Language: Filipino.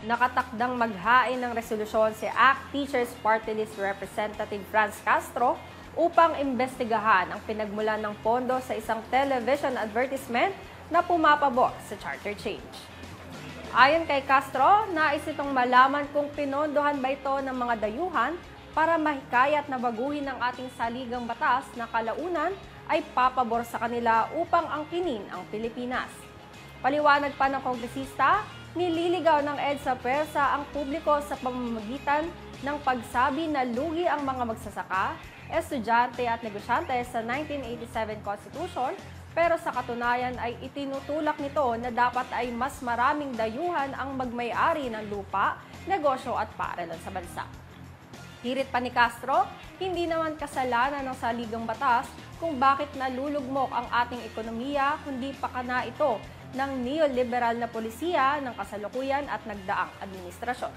Nakatakdang maghain ng resolusyon si ACT Teachers Party List Representative Franz Castro upang imbestigahan ang pinagmulan ng pondo sa isang television advertisement na pumapabor sa charter change. Ayon kay Castro, nais itong malaman kung pinondohan ba ito ng mga dayuhan para mahikayat na baguhin ang ating saligang batas na kalaunan ay papabor sa kanila upang angkinin ang Pilipinas. Paliwanag pa ng kongresista, nililigaw ng EDSA Pwersa ang publiko sa pamamagitan ng pagsabi na lugi ang mga magsasaka, estudyante at negosyante sa 1987 Constitution, pero sa katunayan ay itinutulak nito na dapat ay mas maraming dayuhan ang magmay-ari ng lupa, negosyo at paaralan sa bansa. Hirit pa ni Castro, hindi naman kasalanan ng saligang batas kung bakit nalulugmok ang ating ekonomiya, kundi pakana ito ng neoliberal na polisiya ng kasalukuyan at nagdaang administrasyon.